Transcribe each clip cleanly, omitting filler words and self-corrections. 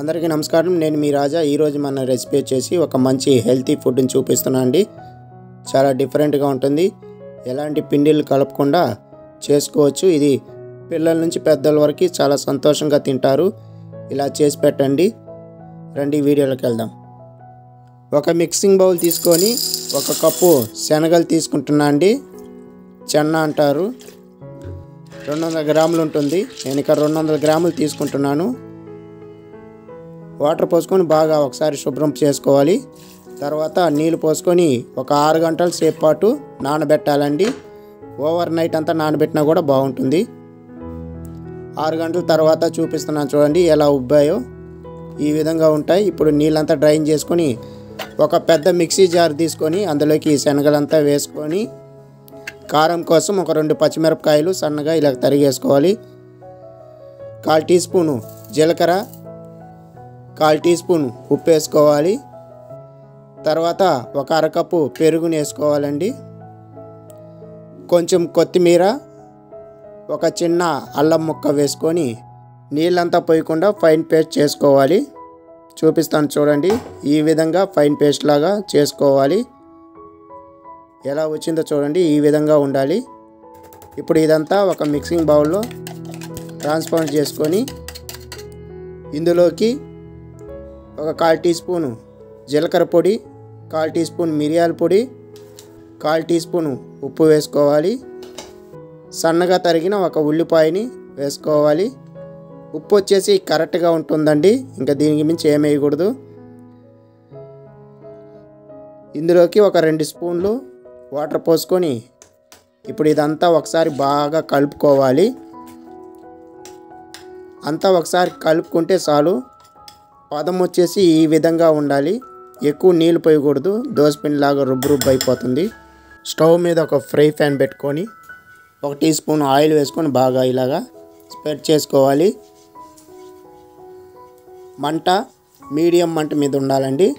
అందరికీ నమస్కారం. నేను మీ రాజా. ఈరోజు మన రెసిపీ వచ్చేసి ఒక మంచి హెల్తీ ఫుడ్ని చూపిస్తున్నాను అండి. చాలా డిఫరెంట్గా ఉంటుంది. ఎలాంటి పిండిలు కలపకుండా చేసుకోవచ్చు. ఇది పిల్లల నుంచి పెద్దల వరకు చాలా సంతోషంగా తింటారు. ఇలా చేసి పెట్టండి. రండి వీడియోలోకి వెళ్దాం. ఒక మిక్సింగ్ బౌల్ తీసుకొని ఒక కప్పు శనగలు తీసుకుంటున్నా అండి. చెన్న అంటారు. 200 గ్రాములు ఉంటుంది. నేను ఇక్కడ 200 గ్రాములు తీసుకుంటున్నాను. వాటర్ పోసుకొని బాగా ఒకసారి శుభ్రం చేసుకోవాలి. తర్వాత నీళ్ళు పోసుకొని ఒక 6 గంటల సేపు పాటు నానబెట్టాలండి. ఓవర్ నైట్ అంతా నానబెట్టినా కూడా బాగుంటుంది. 6 గంటల తర్వాత చూపిస్తున్నాను చూడండి ఎలా ఉబ్బాయో. ఈ విధంగా ఉంటాయి. ఇప్పుడు నీళ్ళంతా డ్రైన్ చేసుకొని ఒక పెద్ద మిక్సీ జార్ తీసుకొని అందులోకి శనగలంతా వేసుకొని కారం కోసం ఒక 2 పచ్చిమిరపకాయలు సన్నగా ఇలా తరిగేసుకోవాలి. 1/4 టీ స్పూను జీలకర్ర, 1/4 టీ స్పూన్ ఉప్పు వేసుకోవాలి. తర్వాత ఒక అరకప్పు పెరుగుని వేసుకోవాలండి. కొంచెం కొత్తిమీర, ఒక చిన్న అల్లం ముక్క వేసుకొని నీళ్ళంతా పోయకుండా ఫైన్ పేస్ట్ చేసుకోవాలి. చూపిస్తాను చూడండి. ఈ విధంగా ఫైన్ పేస్ట్ లాగా చేసుకోవాలి. ఎలా వచ్చిందో చూడండి. ఈ విధంగా ఉండాలి. ఇప్పుడు ఇదంతా ఒక మిక్సింగ్ బౌల్లో ట్రాన్స్ఫర్ చేసుకొని ఇందులోకి ఒక 1/4 టీ స్పూను జీలకర్ర పొడి, 1/4 టీ స్పూన్ మిరియాల పొడి, 1/4 టీ స్పూను ఉప్పు వేసుకోవాలి. సన్నగా తరిగిన ఒక ఉల్లిపాయని వేసుకోవాలి. ఉప్పు వచ్చేసి కరెక్ట్గా ఉంటుందండి. ఇంకా దీనికి మించి ఏమి వేయకూడదు. ఇందులోకి ఒక 2 స్పూన్లు వాటర్ పోసుకొని ఇప్పుడు ఇదంతా ఒకసారి బాగా కలుపుకోవాలి. అంతా ఒకసారి కలుపుకుంటే చాలు. పదం వచ్చేసి ఈ విధంగా ఉండాలి. ఎక్కువ నీళ్ళు పోయకూడదు. దోసపిండిలాగా రుబ్బు అయిపోతుంది. స్టవ్ మీద ఒక ఫ్రై ప్యాన్ పెట్టుకొని 1 టీ స్పూన్ ఆయిల్ వేసుకొని బాగా ఇలాగా స్ప్రెడ్ చేసుకోవాలి. మంట మీడియం మంట మీద ఉండాలండి.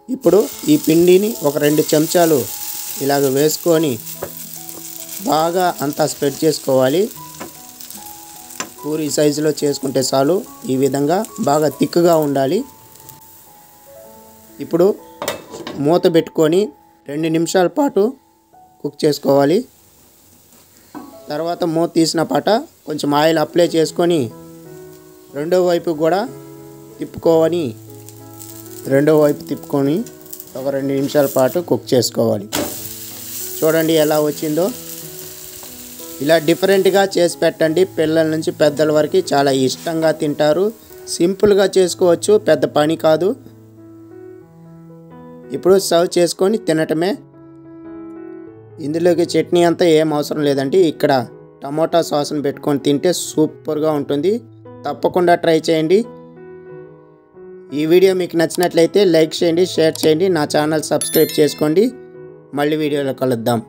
ఇప్పుడు ఈ పిండిని ఒక 2 చెంచాలు ఇలాగ వేసుకొని బాగా అంతా స్ప్రెడ్ చేసుకోవాలి. పూరి సైజులో చేసుకుంటే చాలు. ఈ విధంగా బాగా థిక్గా ఉండాలి. ఇప్పుడు మూత పెట్టుకొని 2 నిమిషాల పాటు కుక్ చేసుకోవాలి. తర్వాత మూత తీసిన పాట కొంచెం ఆయిల్ అప్లై చేసుకొని రెండో వైపు కూడా తిప్పుకొని ఒక 2 నిమిషాల పాటు కుక్ చేసుకోవాలి. చూడండి ఎలా వచ్చిందో. ఇలా డిఫరెంట్గా చేసి పెట్టండి. పిల్లల నుంచి పెద్దల వరకు చాలా ఇష్టంగా తింటారు. సింపుల్గా చేసుకోవచ్చు. పెద్ద పని కాదు. ఇప్పుడు సర్వ్ చేసుకొని తినటమే. ఇందులోకి చట్నీ అంతా ఏం అవసరం లేదండి. ఇక్కడ టమోటా సాస్ని పెట్టుకొని తింటే సూపర్గా ఉంటుంది. తప్పకుండా ట్రై చేయండి. ఈ వీడియో మీకు నచ్చినట్లయితే లైక్ చేయండి, షేర్ చేయండి. నా ఛానల్ సబ్స్క్రైబ్ చేసుకోండి. మళ్ళీ వీడియోలో కలుద్దాం.